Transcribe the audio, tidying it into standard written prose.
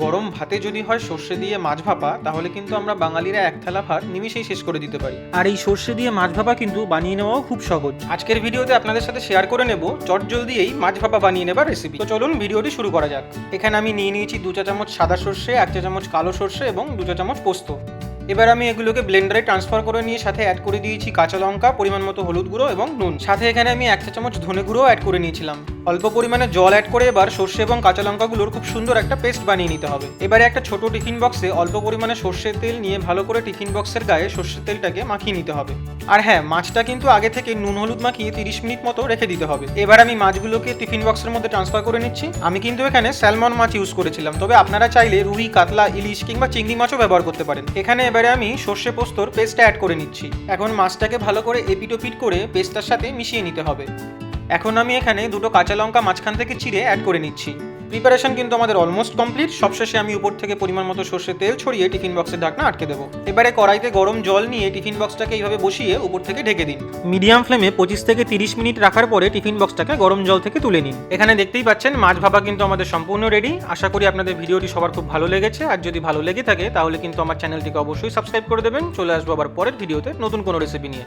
গরম ভাতে যদি হয় সর্ষে দিয়ে মাছ ভাপা, তাহলে কিন্তু আমরা বাঙালিরা এক থালা ভাত নিমিষেই শেষ করে দিতে পারি। আর এই সর্ষে দিয়ে মাছ ভাপা কিন্তু বানিয়ে নেওয়াও খুব সহজ। আজকের ভিডিওতে আপনাদের সাথে শেয়ার করে নেব চটজলদি এই মাছ ভাপা বানিয়ে নেবার রেসিপি। তো চলুন ভিডিওটি শুরু করা যাক। এখানে আমি নিয়ে নিয়েছি 2 চা চামচ সাদা সর্ষে, 1 চা চামচ কালো সর্ষে এবং 2 চা চামচ পোস্ত। এবার আমি এগুলোকে ব্লেন্ডারে ট্রান্সফার করে নিয়ে সাথে অ্যাড করে দিয়েছি কাঁচা লঙ্কা, পরিমাণ মতো হলুদ গুঁড়ো এবং নুন। সাথে এখানে আমি 1 চা চামচ ধনে গুঁড়ো অ্যাড করে নিয়েছিলাম। অল্প পরিমাণে জল অ্যাড করে এবার সর্ষে এবং কাঁচা লঙ্কাগুলোর খুব সুন্দর একটা পেস্ট বানিয়ে নিতে হবে। এবারে একটা ছোট টিফিন বক্সে অল্প পরিমাণে সর্ষের তেল নিয়ে ভালো করে টিফিন বক্সের গায়ে সর্ষের তেলটাকে মাখিয়ে নিতে হবে। আর হ্যাঁ, মাছটা কিন্তু আগে থেকে নুন হলুদ মাখিয়ে 30 মিনিট মতো রেখে দিতে হবে। এবার আমি মাছগুলোকে টিফিন বক্সের মধ্যে ট্রান্সফার করে নিচ্ছি। আমি কিন্তু এখানে স্যালমন মাছ ইউজ করেছিলাম, তবে আপনারা চাইলে রুই, কাতলা, ইলিশ কিংবা চিংড়ি মাছও ব্যবহার করতে পারেন। এখানে এবারে আমি সর্ষে পোস্তর পেস্টটা অ্যাড করে নিচ্ছি। এখন মাছটাকে ভালো করে এপিটোপিট করে পেস্টটার সাথে মিশিয়ে নিতে হবে। এখন আমি এখানে 2টো কাঁচা লঙ্কা মাঝখান থেকে চিড়ে অ্যাড করে নিচ্ছি। প্রিপারেশন কিন্তু আমাদের অলমোস্ট কমপ্লিট। সবশেষে আমি উপর থেকে পরিমাণ মতো সর্ষের তেল ছড়িয়ে টিফিন বক্সের ঢাকনা আটকে দেবো। এবারে কড়াইতে গরম জল নিয়ে টিফিন বক্সটাকে এইভাবে বসিয়ে উপর থেকে ঢেকে দিন। মিডিয়াম ফ্লেমে 25 থেকে 30 মিনিট রাখার পরে টিফিন বক্সটাকে গরম জল থেকে তুলে নিন। এখানে দেখতেই পাচ্ছেন মাছ ভাপা কিন্তু আমাদের সম্পূর্ণ রেডি। আশা করি আপনাদের ভিডিওটি সবার খুব ভালো লেগেছে। আর যদি ভালো লেগে থাকে তাহলে কিন্তু আমার চ্যানেলটিকে অবশ্যই সাবস্ক্রাইব করে দেবেন। চলে আসবো আবার পরের ভিডিওতে নতুন কোনো রেসিপি নিয়ে।